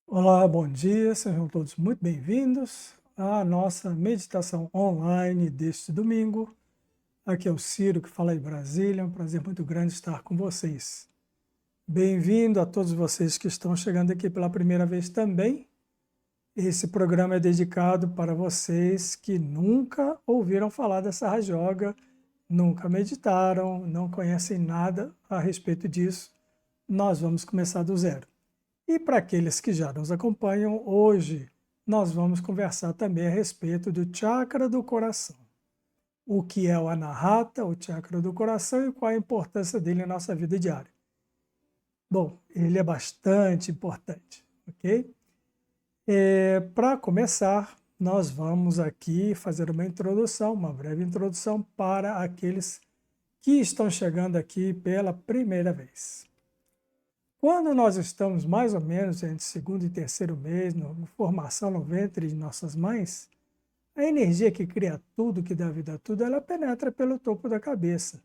Olá, bom dia, sejam todos muito bem-vindos à nossa meditação online deste domingo. Aqui é o Ciro que fala de Brasília, é um prazer muito grande estar com vocês. Bem-vindo a todos vocês que estão chegando aqui pela primeira vez também. Esse programa é dedicado para vocês que nunca ouviram falar dessa Raja Yoga, nunca meditaram, não conhecem nada a respeito disso. Nós vamos começar do zero. E para aqueles que já nos acompanham, hoje nós vamos conversar também a respeito do chakra do coração. O que é o Anahata, o chakra do coração, e qual a importância dele na nossa vida diária. Bom, ele é bastante importante, ok? Para começar, nós vamos aqui fazer uma introdução, uma breve introdução para aqueles que estão chegando aqui pela primeira vez. Quando nós estamos mais ou menos entre segundo e terceiro mês, na formação no ventre de nossas mães, a energia que cria tudo, que dá vida a tudo, ela penetra pelo topo da cabeça.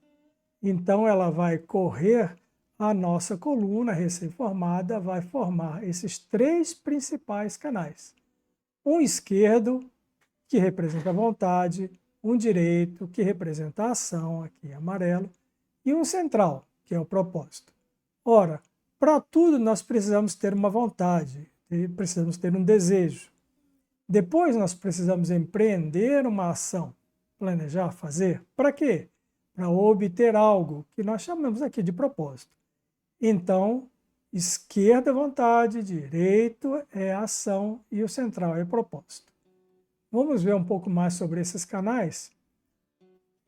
Então ela vai correr a nossa coluna recém-formada, vai formar esses três principais canais. Um esquerdo, que representa a vontade, um direito, que representa a ação, aqui amarelo, e um central, que é o propósito. Ora, para tudo nós precisamos ter uma vontade, precisamos ter um desejo. Depois nós precisamos empreender uma ação, planejar, fazer. Para quê? Para obter algo que nós chamamos aqui de propósito. Então, esquerda é vontade, direito é ação e o central é propósito. Vamos ver um pouco mais sobre esses canais?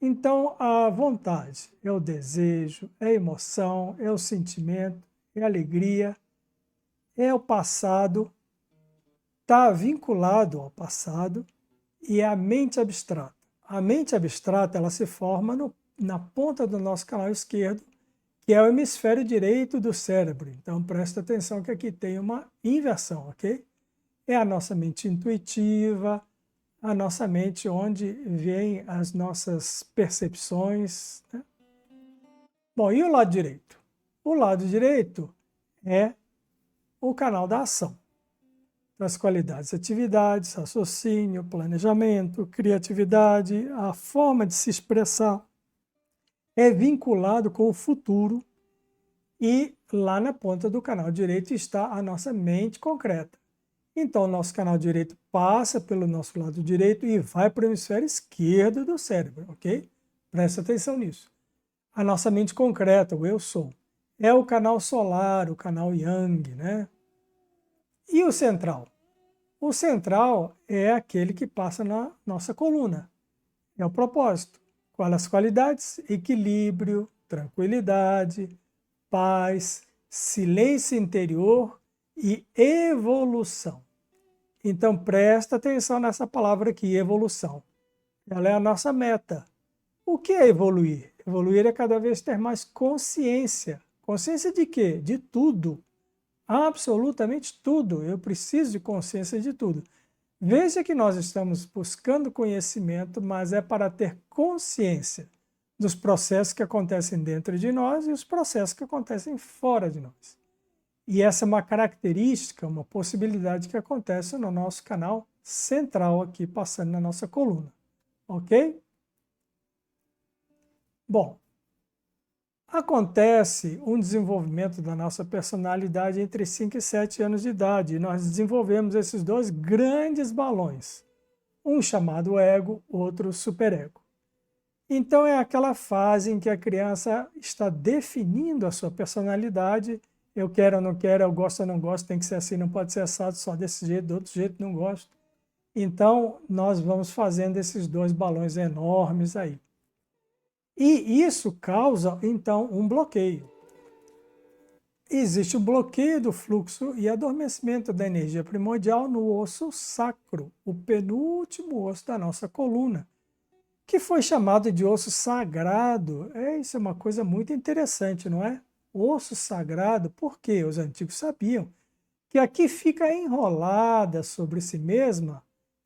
Então, a vontade é o desejo, é a emoção, é o sentimento, é a alegria, é o passado, está vinculado ao passado, e é a mente abstrata. A mente abstrata ela se forma na ponta do nosso canal esquerdo, que é o hemisfério direito do cérebro. Então, presta atenção que aqui tem uma inversão, ok? É a nossa mente intuitiva, a nossa mente onde vêm as nossas percepções, né? Bom, e o lado direito? O lado direito é o canal da ação, das qualidades, atividades, raciocínio, planejamento, criatividade, a forma de se expressar. É vinculado com o futuro e lá na ponta do canal direito está a nossa mente concreta. Então, o nosso canal direito passa pelo nosso lado direito e vai para o hemisfério esquerdo do cérebro, ok? Presta atenção nisso. A nossa mente concreta, o eu sou, é o canal solar, o canal yang, né? E o central? O central é aquele que passa na nossa coluna. É o propósito. Quais as qualidades? Equilíbrio, tranquilidade, paz, silêncio interior e evolução. Então presta atenção nessa palavra aqui, evolução. Ela é a nossa meta. O que é evoluir? Evoluir é cada vez ter mais consciência. Consciência de quê? De tudo. Absolutamente tudo. Eu preciso de consciência de tudo. Veja que nós estamos buscando conhecimento, mas é para ter consciência dos processos que acontecem dentro de nós e os processos que acontecem fora de nós. E essa é uma característica, uma possibilidade que acontece no nosso canal central aqui, passando na nossa coluna. Ok? Bom, acontece um desenvolvimento da nossa personalidade entre 5 e 7 anos de idade. E nós desenvolvemos esses dois grandes balões. Um chamado ego, outro superego. Então é aquela fase em que a criança está definindo a sua personalidade. Eu quero ou não quero, eu gosto ou não gosto, tem que ser assim, não pode ser assado, só desse jeito, do outro jeito não gosto. Então nós vamos fazendo esses dois balões enormes aí. E isso causa, então, um bloqueio. Existe o bloqueio do fluxo e adormecimento da energia primordial no osso sacro, o penúltimo osso da nossa coluna, que foi chamado de osso sagrado. Isso é uma coisa muito interessante, não é? Osso sagrado, porque os antigos sabiam que aqui fica enrolada sobre si mesma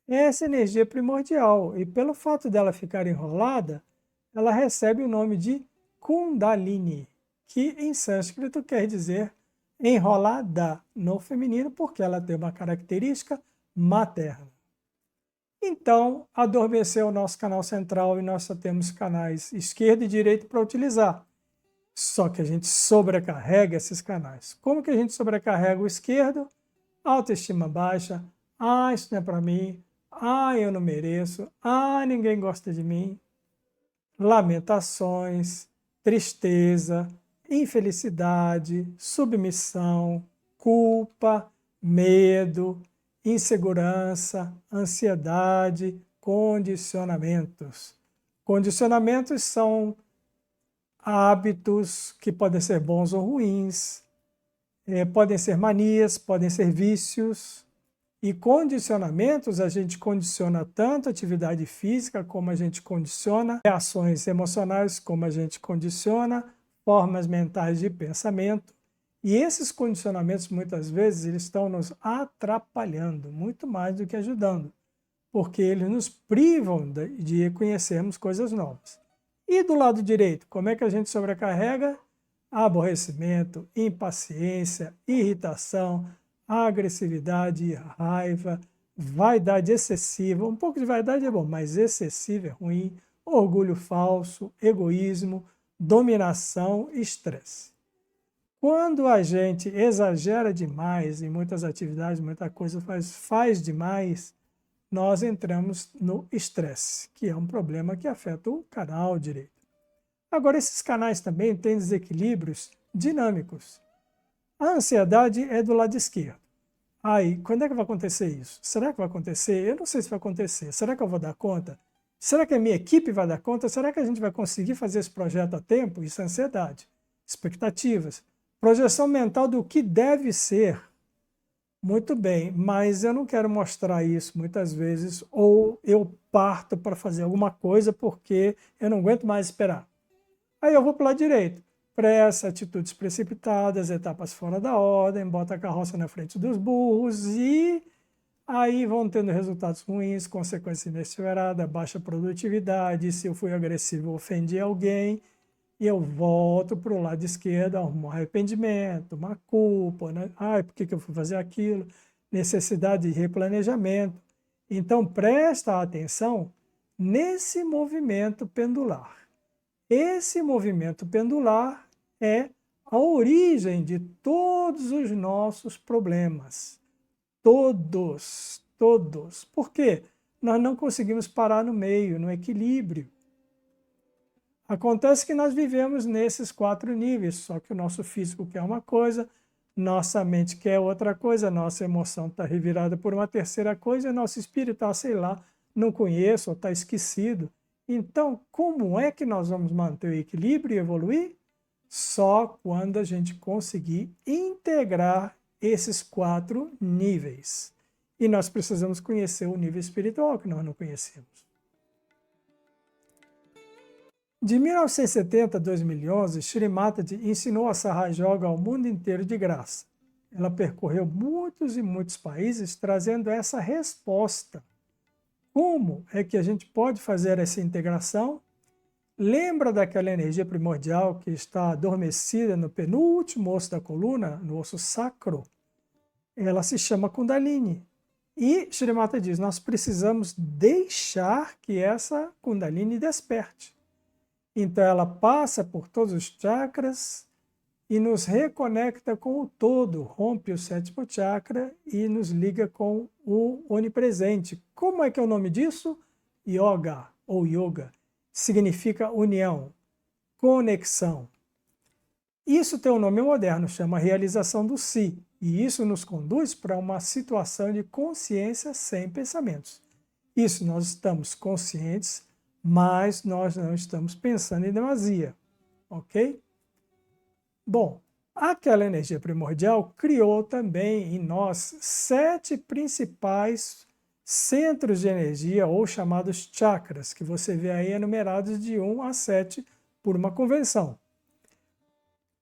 essa energia primordial. E pelo fato dela ficar enrolada, ela recebe o nome de Kundalini, que em sânscrito quer dizer enrolada no feminino, porque ela tem uma característica materna. Então, adormeceu o nosso canal central e nós só temos canais esquerdo e direito para utilizar. Só que a gente sobrecarrega esses canais. Como que a gente sobrecarrega o esquerdo? Autoestima baixa. Ah, isso não é para mim. Ah, eu não mereço. Ah, ninguém gosta de mim. Lamentações, tristeza, infelicidade, submissão, culpa, medo, insegurança, ansiedade, condicionamentos. Condicionamentos são hábitos que podem ser bons ou ruins, podem ser manias, podem ser vícios. E condicionamentos, a gente condiciona tanto a atividade física, como a gente condiciona reações emocionais, como a gente condiciona formas mentais de pensamento. E esses condicionamentos, muitas vezes, eles estão nos atrapalhando, muito mais do que ajudando, porque eles nos privam de conhecermos coisas novas. E do lado direito, como é que a gente sobrecarrega? Aborrecimento, impaciência, irritação, agressividade, raiva, vaidade excessiva. Um pouco de vaidade é bom, mas excessiva é ruim. Orgulho falso, egoísmo, dominação e estresse. Quando a gente exagera demais em muitas atividades, muita coisa faz demais, nós entramos no estresse, que é um problema que afeta o canal direito. Agora, esses canais também têm desequilíbrios dinâmicos. A ansiedade é do lado esquerdo. Aí, quando é que vai acontecer isso? Será que vai acontecer? Eu não sei se vai acontecer. Será que eu vou dar conta? Será que a minha equipe vai dar conta? Será que a gente vai conseguir fazer esse projeto a tempo? Isso é ansiedade. Expectativas. Projeção mental do que deve ser. Muito bem, mas eu não quero mostrar isso muitas vezes, ou eu parto para fazer alguma coisa porque eu não aguento mais esperar. Aí eu vou para o lado direito. Pressa, atitudes precipitadas, etapas fora da ordem, bota a carroça na frente dos burros e aí vão tendo resultados ruins, consequência inesperada, baixa produtividade, se eu fui agressivo, ofendi alguém, e eu volto para o lado esquerdo, arrumo um arrependimento, uma culpa, né? Ai, por que eu fui fazer aquilo? Necessidade de replanejamento. Então, presta atenção nesse movimento pendular. Esse movimento pendular é a origem de todos os nossos problemas. Todos, todos. Por quê? Nós não conseguimos parar no meio, no equilíbrio. Acontece que nós vivemos nesses 4 níveis, só que o nosso físico quer uma coisa, nossa mente quer outra coisa, nossa emoção está revirada por uma terceira coisa, nosso espírito está, sei lá, não conheço, ou está esquecido. Então, como é que nós vamos manter o equilíbrio e evoluir? Só quando a gente conseguir integrar esses 4 níveis. E nós precisamos conhecer o nível espiritual que nós não conhecemos. De 1970 a 2011, Shri Mataji ensinou a Sahaja Yoga ao mundo inteiro de graça. Ela percorreu muitos e muitos países trazendo essa resposta. Como é que a gente pode fazer essa integração? Lembra daquela energia primordial que está adormecida no penúltimo osso da coluna, no osso sacro? Ela se chama Kundalini. E Shri Mataji diz, nós precisamos deixar que essa Kundalini desperte. Então ela passa por todos os chakras e nos reconecta com o todo, rompe o 7º chakra e nos liga com o onipresente. Como é que é o nome disso? Yoga ou yoga. Significa união, conexão. Isso tem um nome moderno, chama realização do si. E isso nos conduz para uma situação de consciência sem pensamentos. Isso nós estamos conscientes, mas nós não estamos pensando em demasia, ok? Bom, aquela energia primordial criou também em nós 7 principais centros de energia, ou chamados chakras, que você vê aí enumerados de 1 a 7 por uma convenção.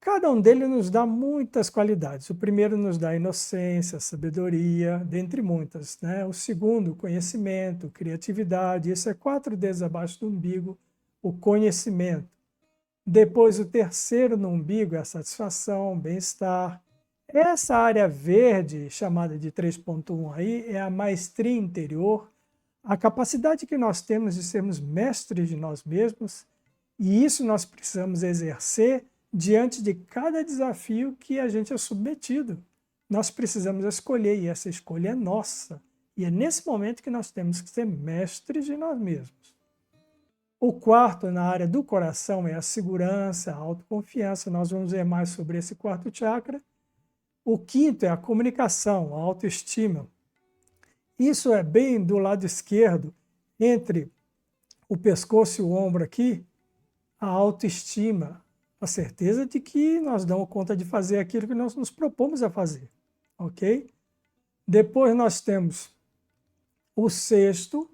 Cada um deles nos dá muitas qualidades. O primeiro nos dá inocência, sabedoria, dentre muitas, né? O segundo, conhecimento, criatividade. Esse é 4 dedos abaixo do umbigo, o conhecimento. Depois, o terceiro no umbigo é a satisfação, bem-estar. Essa área verde, chamada de 3.1 aí, é a maestria interior, a capacidade que nós temos de sermos mestres de nós mesmos, e isso nós precisamos exercer diante de cada desafio que a gente é submetido. Nós precisamos escolher, e essa escolha é nossa. E é nesse momento que nós temos que ser mestres de nós mesmos. O quarto, na área do coração, é a segurança, a autoconfiança. Nós vamos ver mais sobre esse quarto chakra. O quinto é a comunicação, a autoestima. Isso é bem do lado esquerdo, entre o pescoço e o ombro aqui, a autoestima, a certeza de que nós damos conta de fazer aquilo que nós nos propomos a fazer, ok? Depois nós temos o sexto,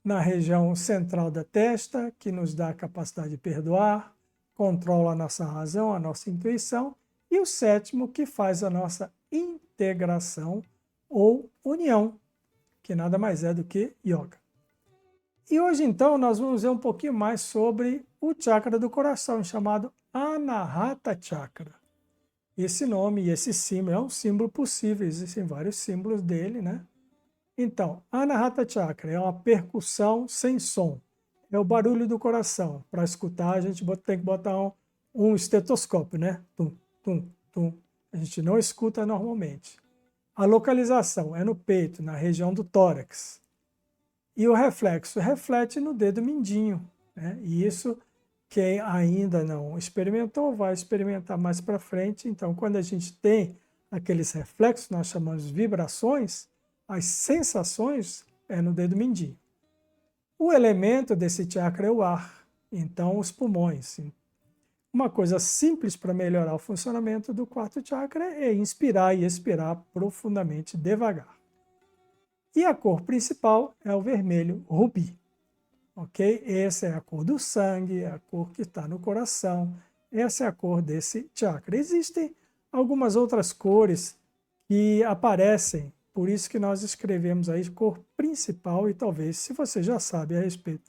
na região central da testa, que nos dá a capacidade de perdoar, controla a nossa razão, a nossa intuição, e o sétimo, que faz a nossa integração ou união, que nada mais é do que yoga. E hoje, então, nós vamos ver um pouquinho mais sobre o chakra do coração, chamado Anahata Chakra. Esse nome e esse símbolo é um símbolo possível, existem vários símbolos dele, né? Então, Anahata Chakra é uma percussão sem som, é o barulho do coração. Para escutar, a gente tem que botar um estetoscópio, né? Tum, tum, tum. A gente não escuta normalmente. A localização é no peito, na região do tórax. E o reflexo reflete no dedo mindinho, né? E isso, quem ainda não experimentou, vai experimentar mais para frente. Então, quando a gente tem aqueles reflexos, nós chamamos de vibrações, as sensações é no dedo mindinho. O elemento desse chakra é o ar, então os pulmões. Uma coisa simples para melhorar o funcionamento do quarto chakra é inspirar e expirar profundamente, devagar. E a cor principal é o vermelho rubi, ok? Essa é a cor do sangue, é a cor que está no coração, essa é a cor desse chakra. Existem algumas outras cores que aparecem, por isso que nós escrevemos aí cor principal, e talvez, se você já sabe a respeito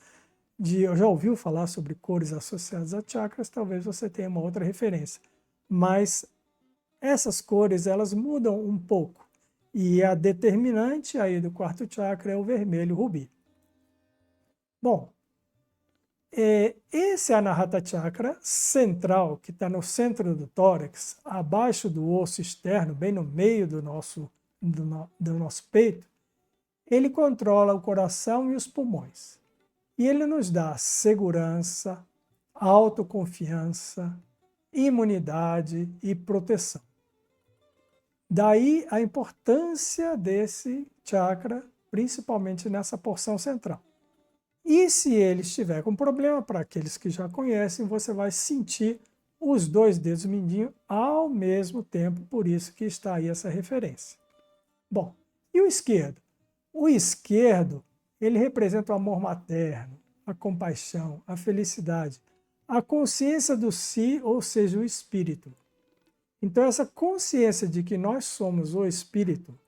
já ouviu falar sobre cores associadas a chakras, talvez você tenha uma outra referência. Mas essas cores, elas mudam um pouco. E a determinante aí do quarto chakra é o vermelho rubi. Bom, esse Anahata Chakra central, que está no centro do tórax, abaixo do osso externo, bem no meio do nosso peito, ele controla o coração e os pulmões. E ele nos dá segurança, autoconfiança, imunidade e proteção. Daí a importância desse chakra, principalmente nessa porção central. E se ele estiver com problema, para aqueles que já conhecem, você vai sentir os 2 dedos mindinhos ao mesmo tempo, por isso que está aí essa referência. Bom, e o esquerdo? O esquerdo, ele representa o amor materno, a compaixão, a felicidade, a consciência do si, ou seja, o espírito. Então, essa consciência de que nós somos o espírito,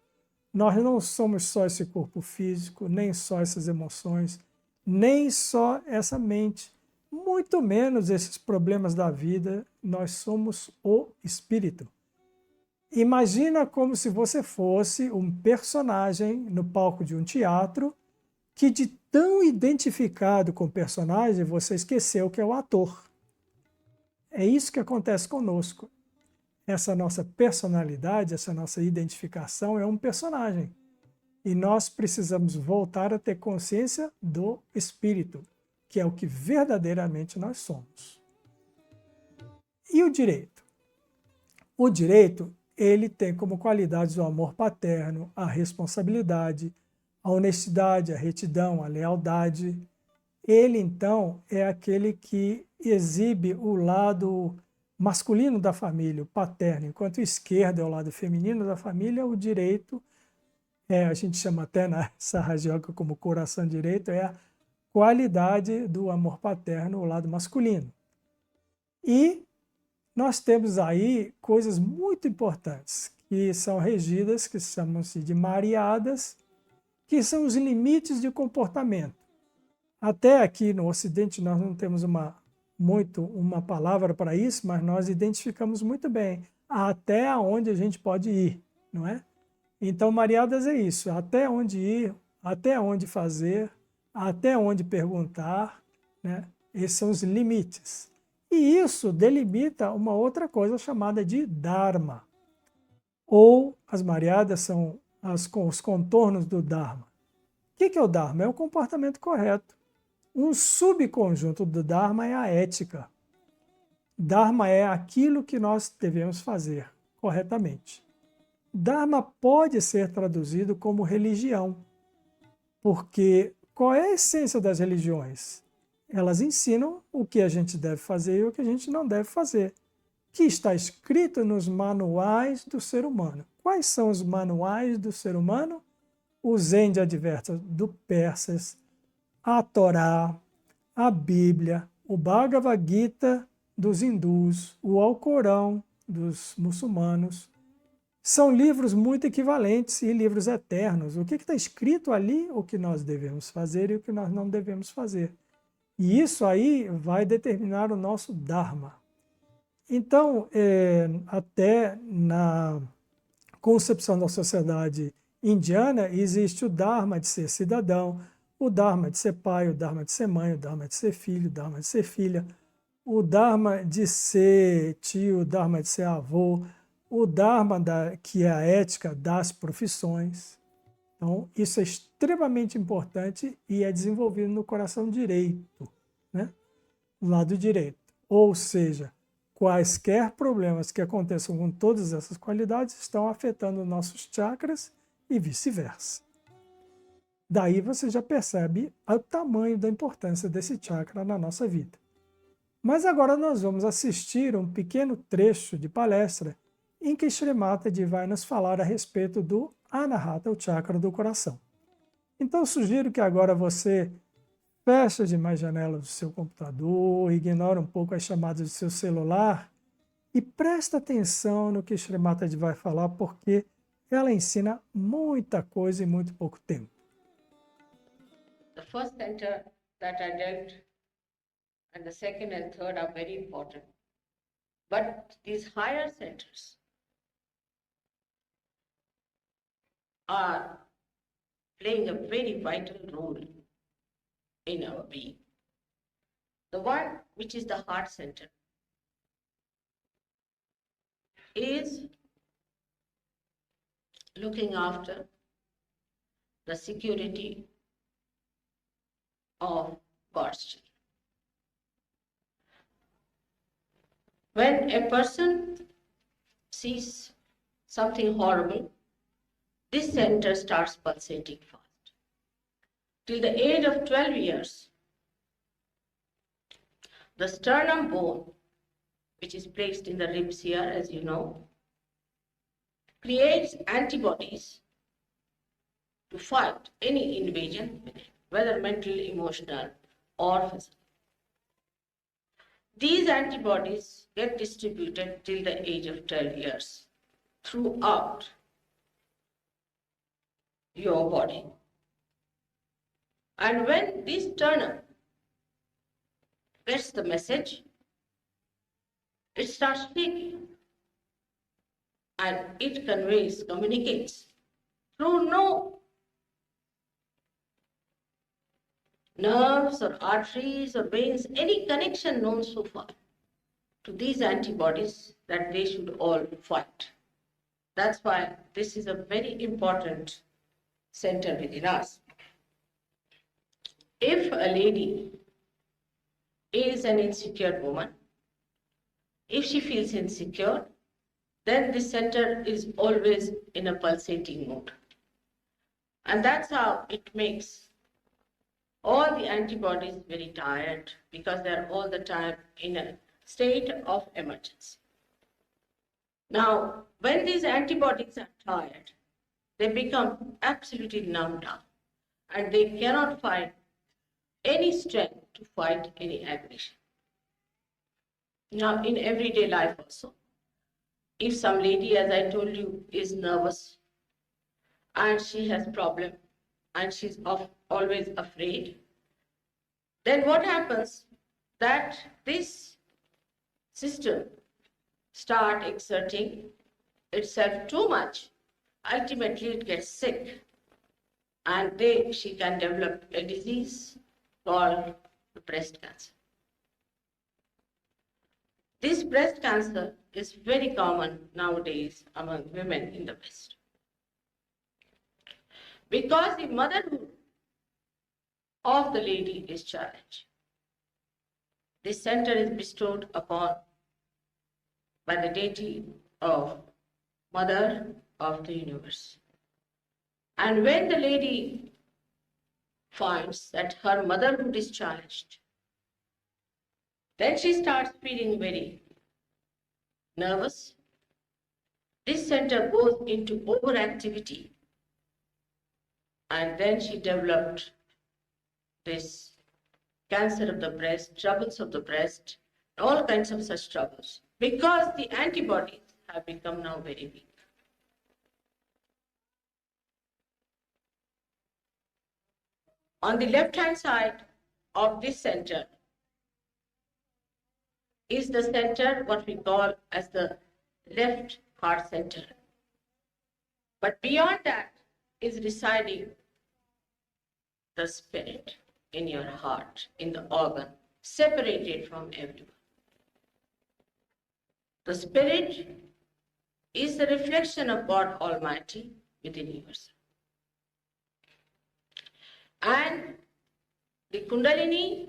nós não somos só esse corpo físico, nem só essas emoções, nem só essa mente, muito menos esses problemas da vida, nós somos o espírito. Imagina como se você fosse um personagem no palco de um teatro que, de tão identificado com o personagem, você esqueceu que é o ator. É isso que acontece conosco. Essa nossa personalidade, essa nossa identificação é um personagem. E nós precisamos voltar a ter consciência do espírito, que é o que verdadeiramente nós somos. E o direito? O direito, ele tem como qualidades o amor paterno, a responsabilidade, a honestidade, a retidão, a lealdade. Ele, então, é aquele que exibe o lado masculino da família, o paterno, enquanto o esquerdo é o lado feminino da família, o direito, a gente chama até na Sahaja Yoga como coração direito, é a qualidade do amor paterno, o lado masculino. E nós temos aí coisas muito importantes que são regidas, que chamam-se de mariadas, que são os limites de comportamento. Até aqui no Ocidente nós não temos uma palavra para isso, mas nós identificamos muito bem até onde a gente pode ir, não é? Então, mariadas é isso, até onde ir, até onde fazer, até onde perguntar, né? Esses são os limites. E isso delimita uma outra coisa chamada de Dharma, ou as mariadas são os contornos do Dharma. O que é o Dharma? É o comportamento correto. Um subconjunto do Dharma é a ética. Dharma é aquilo que nós devemos fazer corretamente. Dharma pode ser traduzido como religião, porque qual é a essência das religiões? Elas ensinam o que a gente deve fazer e o que a gente não deve fazer, que está escrito nos manuais do ser humano. Quais são os manuais do ser humano? O Zen de Advaita do Persas, a Torá, a Bíblia, o Bhagavad Gita dos hindus, o Alcorão dos muçulmanos. São livros muito equivalentes e livros eternos. O que está escrito ali? O que nós devemos fazer e o que nós não devemos fazer. E isso aí vai determinar o nosso Dharma. Então, até na concepção da sociedade indiana, existe o Dharma de ser cidadão, o Dharma de ser pai, o Dharma de ser mãe, o Dharma de ser filho, o Dharma de ser filha, o Dharma de ser tio, o Dharma de ser avô, o Dharma que é a ética das profissões. Então, isso é extremamente importante e é desenvolvido no coração direito, né? No lado direito. Ou seja, quaisquer problemas que aconteçam com todas essas qualidades estão afetando nossos chakras e vice-versa. Daí você já percebe o tamanho da importância desse chakra na nossa vida. Mas agora nós vamos assistir um pequeno trecho de palestra em que Shri Mataji vai nos falar a respeito do Anahata, o chakra do coração. Então eu sugiro que agora você feche as demais janelas do seu computador, ignore um pouco as chamadas do seu celular e presta atenção no que Shri Mataji vai falar, porque ela ensina muita coisa em muito pouco tempo. The first center that I dealt and the second and third are very important. But these higher centers are playing a very vital role in our being. The one which is the heart center is looking after the security of God's children. When a person sees something horrible, this center starts pulsating fast. Till the age of 12 years, the sternum bone, which is placed in the ribs here, as you know, creates antibodies to fight any invasion, whether mental, emotional, or physical. These antibodies get distributed till the age of 12 years throughout your body. And when this sternum gets the message, it starts shaking and it communicates through no nerves or arteries or veins, any connection known so far to these antibodies that they should all fight. That's why this is a very important center within us. If a lady is an insecure woman, if she feels insecure, then this center is always in a pulsating mode. And that's how it makes all the antibodies very tired, because they're all the time in a state of emergency. Now, when these antibodies are tired, they become absolutely numbed down and they cannot find any strength to fight any aggression. Now, in everyday life also, if some lady, as I told you, is nervous and she has problem and she's always afraid, then what happens that this system start exerting itself too much, ultimately it gets sick and she can develop a disease called breast cancer. This breast cancer is very common nowadays among women in the West. Because the motherhood of the lady is challenged. This center is bestowed upon by the deity of Mother of the Universe. And when the lady finds that her motherhood is challenged, then she starts feeling very nervous. This center goes into overactivity, and then she developed this cancer of the breast, troubles of the breast, all kinds of such troubles, because the antibodies have become now very weak. On the left-hand side of this center is the center, what we call as the left heart center. But beyond that is residing the spirit in your heart, in the organ, separated from everyone. The spirit is the reflection of God Almighty within yourself. And the Kundalini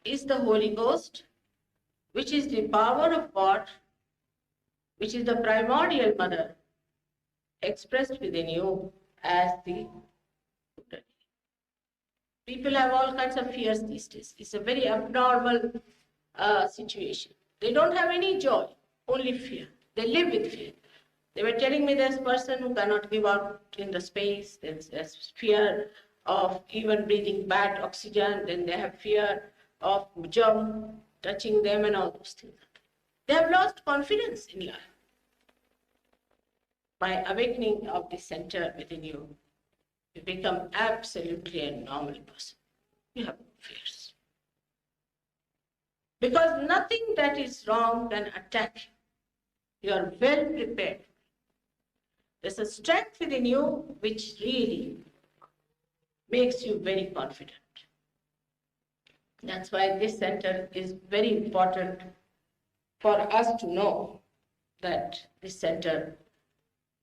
is the Holy Ghost, which is the power of God, which is the primordial mother expressed within you as the Kundalini. People have all kinds of fears these days. It's a very abnormal situation. They don't have any joy, only fear. They live with fear. They were telling me there's a person who cannot give out in the space. There's fear of even breathing bad oxygen. Then they have fear of germ touching them and all those things. They have lost confidence in life. By awakening of the center within you, you become absolutely a normal person. You have no fears. Because nothing that is wrong can attack you. You are well prepared. There's a strength within you which really makes you very confident. That's why this center is very important for us to know that this center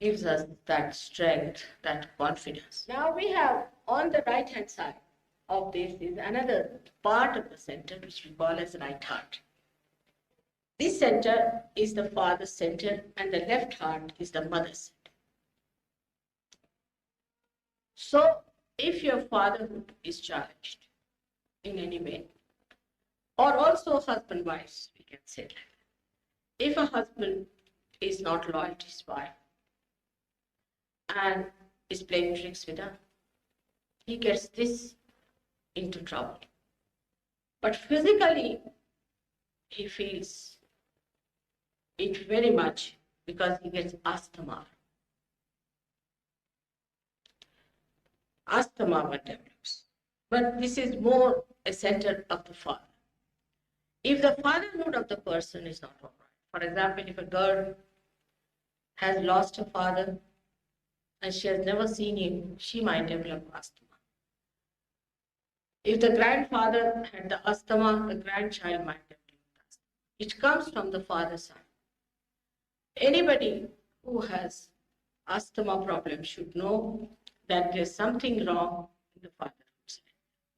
gives us that strength, that confidence. Now we have on the right hand side of this is another part of the center which we call as right heart. This center is the father's center and the left heart is the mother's center. So if your fatherhood is challenged in any way, or also husband-wives, we can say like that. If a husband is not loyal to his wife and is playing tricks with her, he gets this into trouble. But physically, he feels it very much because he gets asthma. Asthma develops. But this is more a center of the father. If the fatherhood of the person is not all right, for example, if a girl has lost her father and she has never seen him, she might develop asthma. If the grandfather had the asthma, the grandchild might develop asthma. It comes from the father's side. Anybody who has asthma problem should know that there's something wrong in the fatherhood side.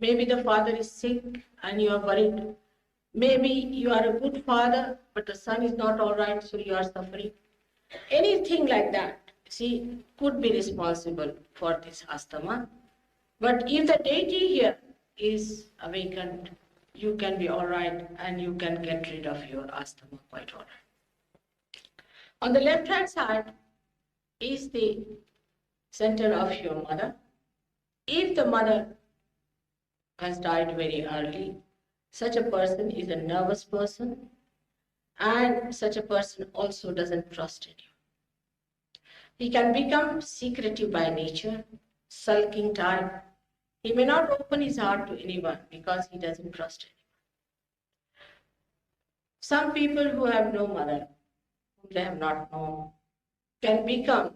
Maybe the father is sick and you are worried. Maybe you are a good father, but the son is not all right, so you are suffering. Anything like that, see, could be responsible for this asthma. But if the deity here is awakened, you can be all right and you can get rid of your asthma quite all right. On the left-hand side is the center of your mother. If the mother has died very early, such a person is a nervous person and such a person also doesn't trust in you. He can become secretive by nature, sulking type. He may not open his heart to anyone because he doesn't trust anyone. Some people who have no mother, whom they have not known, can become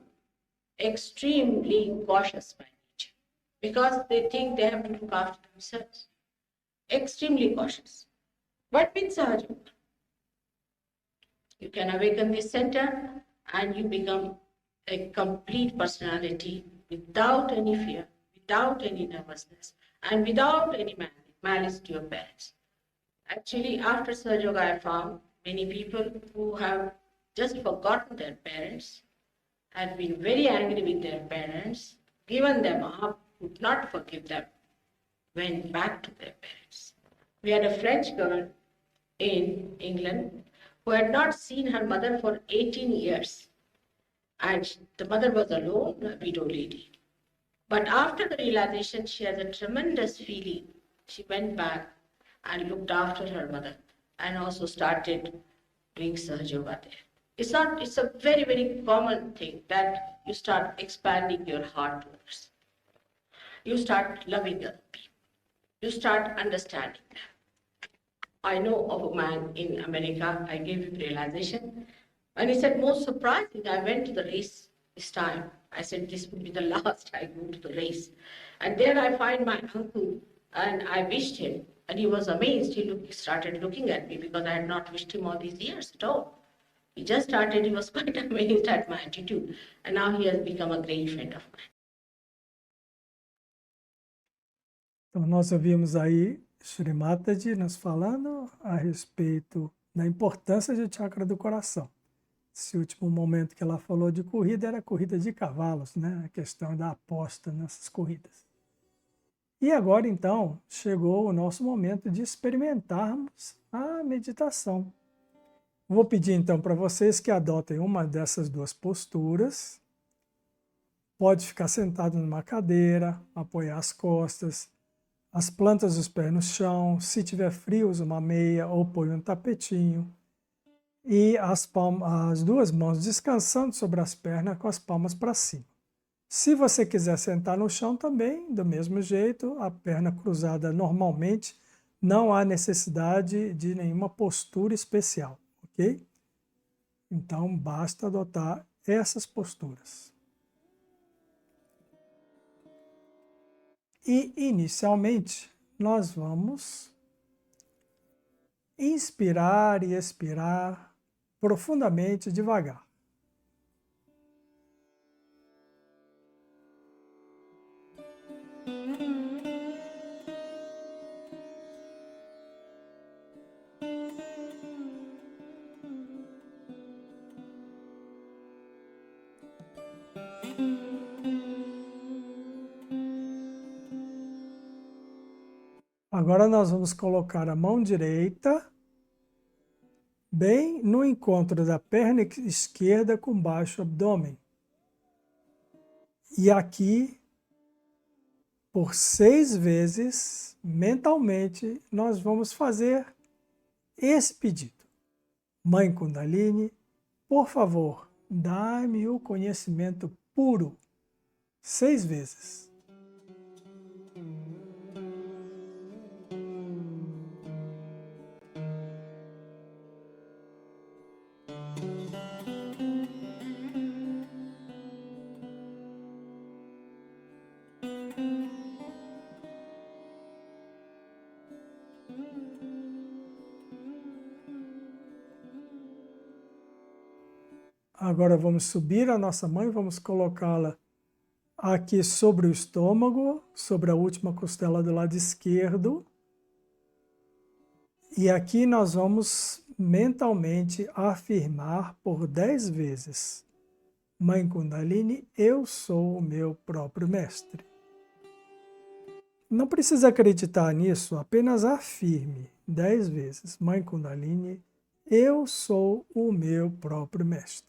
extremely cautious by nature because they think they have to look after themselves. Extremely cautious. But with Sahaja Yoga, you can awaken this center and you become a complete personality without any fear, without any nervousness, and without any malice to your parents. Actually, after Sahaja Yoga, I found many people who have just forgotten their parents, had been very angry with their parents, given them up, could not forgive them, went back to their parents. We had a French girl in England who had not seen her mother for 18 years. And the mother was alone, a widow lady. But after the realization, she has a tremendous feeling. She went back and looked after her mother and also started doing Sahaja Yoga there. It's a very, very common thing that you start expanding your heart to others. You start loving other people. You start understanding them. I know of a man in America, I gave him realization, and he said, most surprising, I went to the race this time. I said, this would be the last I go to the race. And there I find my uncle, and I wished him, and he was amazed. He started looking at me because I had not wished him all these years at all. He just started, he was quite amazed at my attitude, and now he has become a great friend of mine. Então, nós ouvimos aí Shri Mataji nos falando a respeito da importância do chakra do coração. Esse último momento que ela falou de corrida era a corrida de cavalos, né? A questão da aposta nessas corridas. E agora, então, chegou o nosso momento de experimentarmos a meditação. Vou pedir, então, para vocês que adotem uma dessas duas posturas. Pode ficar sentado numa cadeira, apoiar as costas, as plantas dos pés no chão. Se tiver frio, usa uma meia ou põe um tapetinho. E as duas mãos descansando sobre as pernas com as palmas para cima. Se você quiser sentar no chão também, do mesmo jeito, a perna cruzada normalmente, não há necessidade de nenhuma postura especial, ok? Então, basta adotar essas posturas. E, inicialmente, nós vamos inspirar e expirar profundamente, devagar. Agora nós vamos colocar a mão direita bem no encontro da perna esquerda com baixo abdômen. E aqui, por 6 vezes, mentalmente, nós vamos fazer esse pedido. Mãe Kundalini, por favor, dá-me o conhecimento puro. 6 vezes. Agora vamos subir a nossa mão e vamos colocá-la aqui sobre o estômago, sobre a última costela do lado esquerdo. E aqui nós vamos mentalmente afirmar por 10 vezes. Mãe Kundalini, eu sou o meu próprio mestre. Não precisa acreditar nisso, apenas afirme 10 vezes. Mãe Kundalini, eu sou o meu próprio mestre.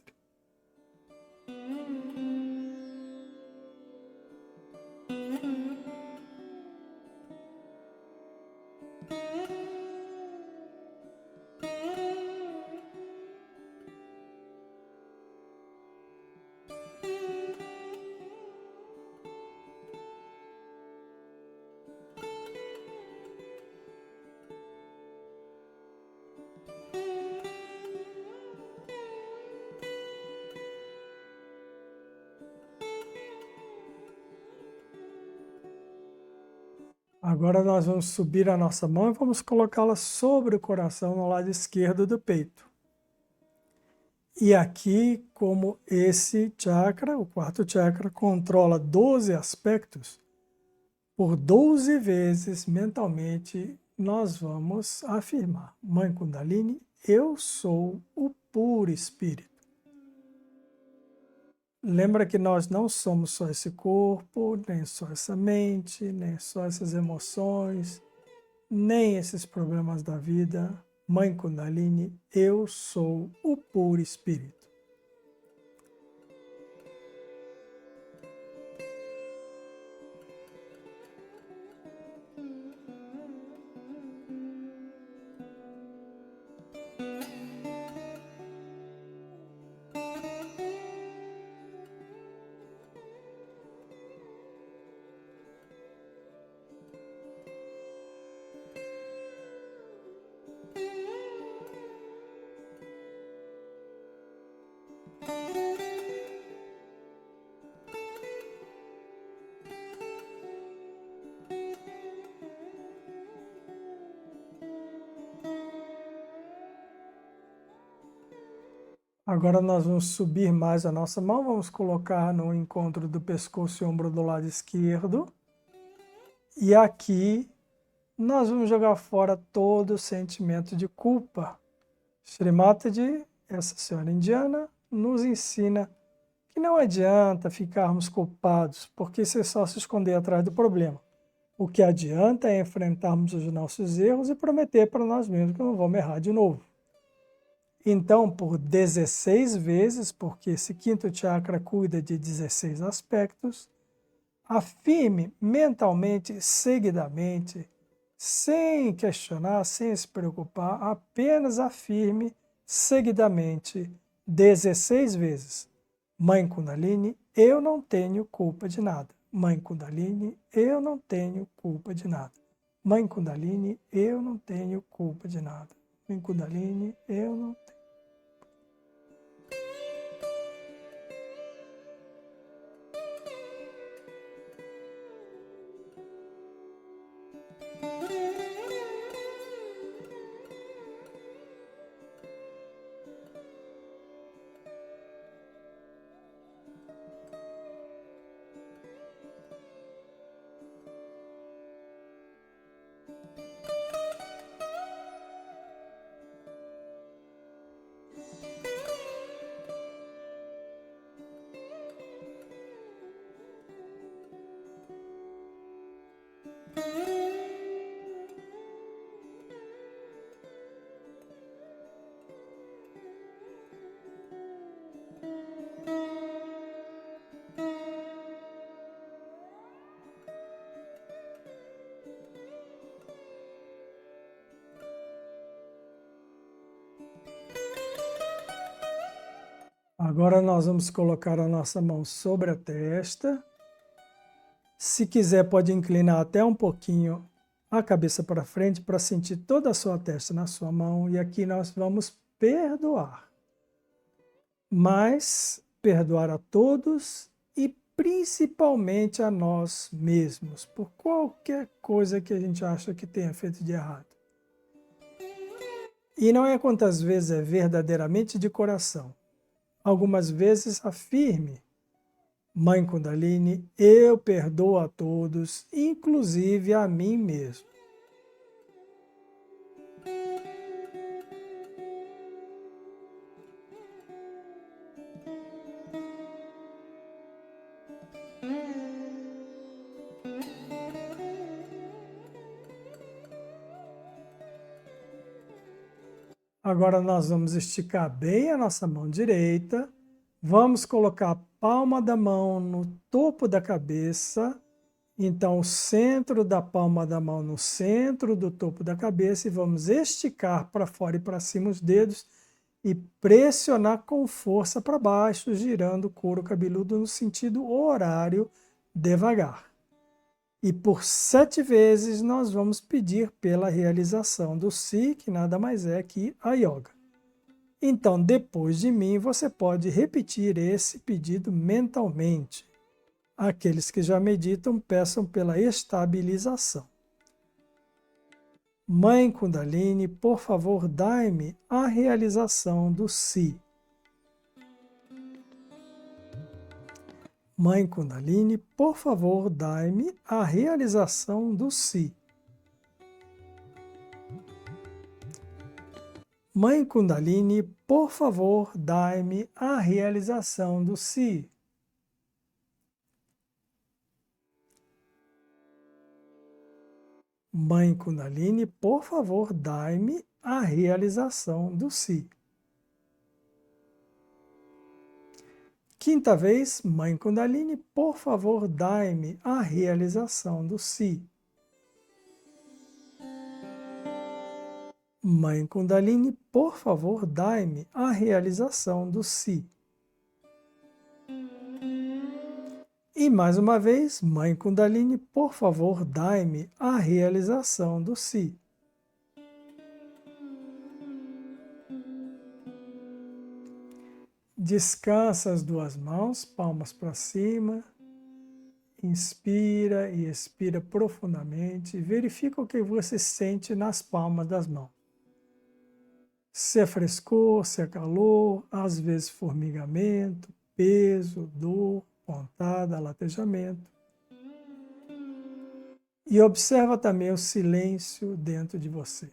Agora nós vamos subir a nossa mão e vamos colocá-la sobre o coração no lado esquerdo do peito. E aqui, como esse chakra, o quarto chakra, controla 12 aspectos, por 12 vezes mentalmente nós vamos afirmar: Mãe Kundalini, eu sou o puro espírito. Lembra que nós não somos só esse corpo, nem só essa mente, nem só essas emoções, nem esses problemas da vida. Mãe Kundalini, eu sou o puro espírito. Agora nós vamos subir mais a nossa mão, vamos colocar no encontro do pescoço e ombro do lado esquerdo. E aqui nós vamos jogar fora todo o sentimento de culpa. Shri Mataji, essa senhora indiana, nos ensina que não adianta ficarmos culpados, porque isso é só se esconder atrás do problema. O que adianta é enfrentarmos os nossos erros e prometer para nós mesmos que não vamos errar de novo. Então, por 16 vezes, porque esse quinto chakra cuida de 16 aspectos, afirme mentalmente, seguidamente, sem questionar, sem se preocupar, apenas afirme seguidamente 16 vezes. Mãe Kundalini, eu não tenho culpa de nada. Mãe Kundalini, eu não tenho culpa de nada. Mãe Kundalini, eu não tenho culpa de nada. Mãe Kundalini, eu não tenho. Agora nós vamos colocar a nossa mão sobre a testa. Se quiser, pode inclinar até um pouquinho a cabeça para frente para sentir toda a sua testa na sua mão. E aqui nós vamos perdoar. Mas perdoar a todos e principalmente a nós mesmos, por qualquer coisa que a gente acha que tenha feito de errado. E não é quantas vezes é verdadeiramente de coração. Algumas vezes afirme: Mãe Kundalini, eu perdoo a todos, inclusive a mim mesmo. Agora nós vamos esticar bem a nossa mão direita, vamos colocar a palma da mão no topo da cabeça, então o centro da palma da mão no centro do topo da cabeça e vamos esticar para fora e para cima os dedos e pressionar com força para baixo, girando o couro cabeludo no sentido horário devagar. E por 7 vezes nós vamos pedir pela realização do Si, que nada mais é que a yoga. Então, depois de mim, você pode repetir esse pedido mentalmente. Aqueles que já meditam, peçam pela estabilização. Mãe Kundalini, por favor, dai-me a realização do si. Mãe Kundalini, por favor, dai-me a realização do si. Mãe Kundalini, por favor, dai-me a realização do si. Mãe Kundalini, por favor, dai-me a realização do si. Quinta vez, Mãe Kundalini, por favor, dai-me a realização do si. Mãe Kundalini, por favor, dai-me a realização do si. E mais uma vez, Mãe Kundalini, por favor, dai-me a realização do si. Descansa as duas mãos, palmas para cima. Inspira e expira profundamente. Verifica o que você sente nas palmas das mãos. Se é frescor, se é calor, às vezes formigamento, peso, dor, pontada, latejamento. E observa também o silêncio dentro de você.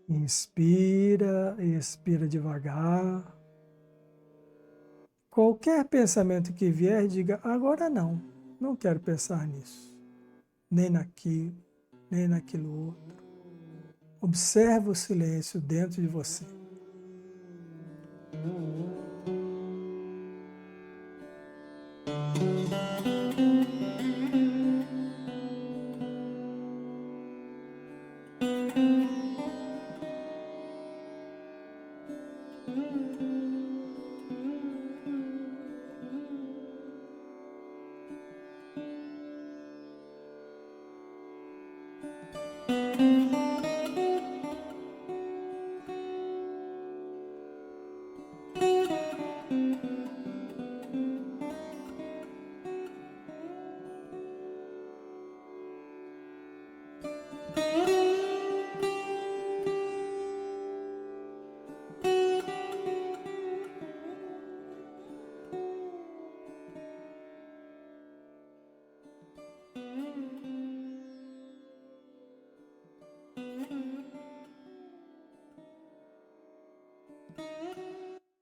Inspira e expira devagar. Qualquer pensamento que vier, diga, agora não, não quero pensar nisso, nem naquilo, nem naquilo outro. Observa o silêncio dentro de você.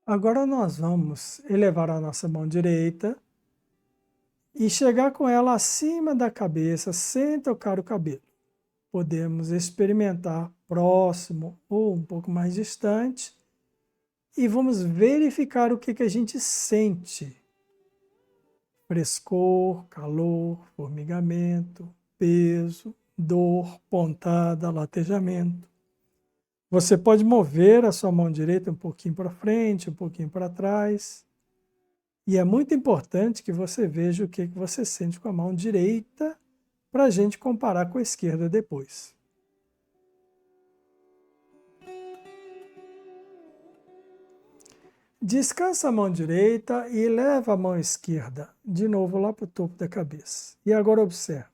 Agora nós vamos elevar a nossa mão direita e chegar com ela acima da cabeça, sem tocar o cabelo. Podemos experimentar próximo ou um pouco mais distante e vamos verificar o que a gente sente. Frescor, calor, formigamento, peso, dor, pontada, latejamento. Você pode mover a sua mão direita um pouquinho para frente, um pouquinho para trás. E é muito importante que você veja o que você sente com a mão direita para a gente comparar com a esquerda depois. Descansa a mão direita e leva a mão esquerda de novo lá para o topo da cabeça. E agora observe.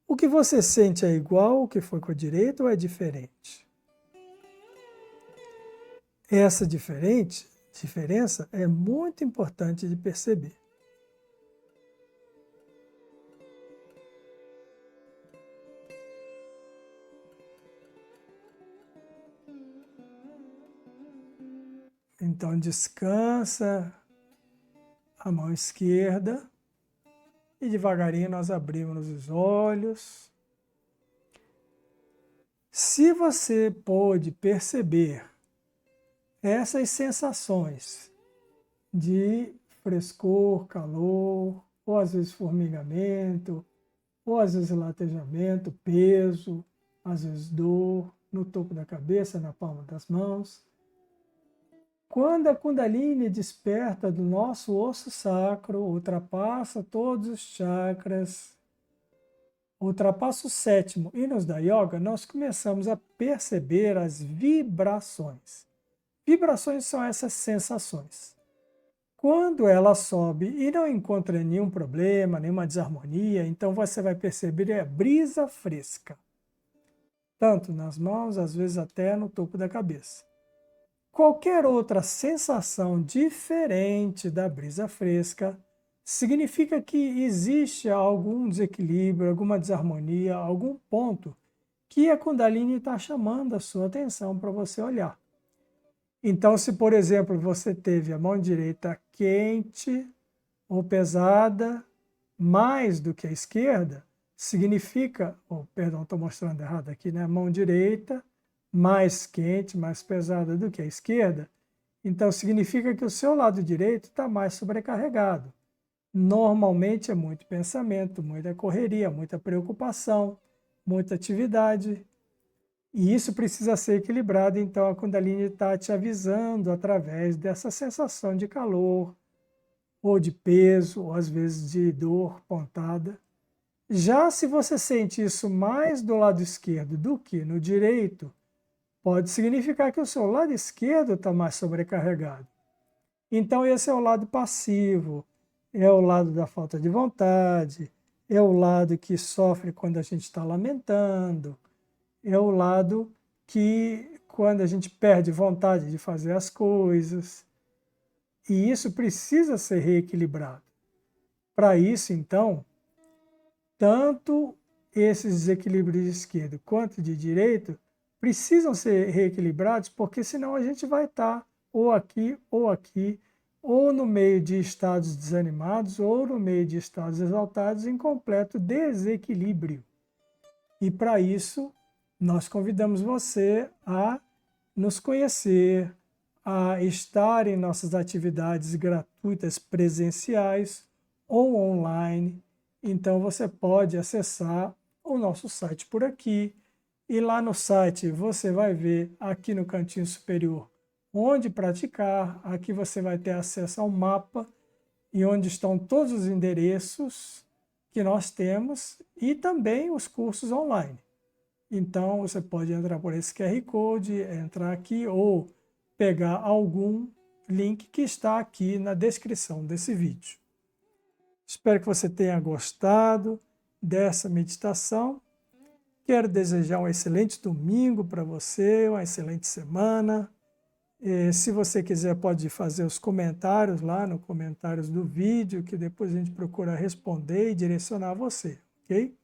O que você sente é igual ao que foi com a direita ou é diferente? Essa diferença é muito importante de perceber. Então descansa a mão esquerda e devagarinho nós abrimos os olhos. Se você pôde perceber essas sensações de frescor, calor, ou às vezes formigamento, ou às vezes latejamento, peso, às vezes dor no topo da cabeça, na palma das mãos. Quando a Kundalini desperta do nosso osso sacro, ultrapassa todos os chakras, ultrapassa o sétimo e nos dá yoga, nós começamos a perceber as vibrações. Vibrações são essas sensações. Quando ela sobe e não encontra nenhum problema, nenhuma desarmonia, então você vai perceber a brisa fresca, tanto nas mãos, às vezes até no topo da cabeça. Qualquer outra sensação diferente da brisa fresca significa que existe algum desequilíbrio, alguma desarmonia, algum ponto que a Kundalini está chamando a sua atenção para você olhar. Então, se, por exemplo, você teve a mão direita quente ou pesada mais do que a esquerda, significa, perdão, estou mostrando errado aqui, né? Mão direita mais quente, mais pesada do que a esquerda, então significa que o seu lado direito está mais sobrecarregado. Normalmente é muito pensamento, muita correria, muita preocupação, muita atividade. E isso precisa ser equilibrado, então a Kundalini está te avisando através dessa sensação de calor, ou de peso, ou às vezes de dor, pontada. Já se você sente isso mais do lado esquerdo do que no direito, pode significar que o seu lado esquerdo está mais sobrecarregado. Então esse é o lado passivo, é o lado da falta de vontade, é o lado que sofre quando a gente está lamentando, é o lado que quando a gente perde vontade de fazer as coisas. E isso precisa ser reequilibrado. Para isso, então, tanto esses desequilíbrios de esquerdo quanto de direito precisam ser reequilibrados, porque senão a gente vai estar ou aqui, ou no meio de estados desanimados, ou no meio de estados exaltados, em completo desequilíbrio. E para isso, nós convidamos você a nos conhecer, a estar em nossas atividades gratuitas presenciais ou online. Então você pode acessar o nosso site por aqui, e lá no site você vai ver aqui no cantinho superior onde praticar. Aqui você vai ter acesso ao mapa e onde estão todos os endereços que nós temos e também os cursos online. Então você pode entrar por esse QR Code, entrar aqui ou pegar algum link que está aqui na descrição desse vídeo. Espero que você tenha gostado dessa meditação. Quero desejar um excelente domingo para você, uma excelente semana. Se você quiser, pode fazer os comentários lá nos comentários do vídeo, que depois a gente procura responder e direcionar você, ok?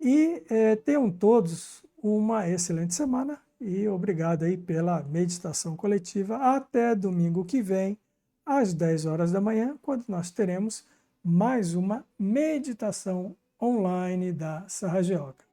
E tenham todos uma excelente semana e obrigado aí pela meditação coletiva. Até domingo que vem, às 10 horas da manhã, quando nós teremos mais uma meditação online da Sahaja Yoga.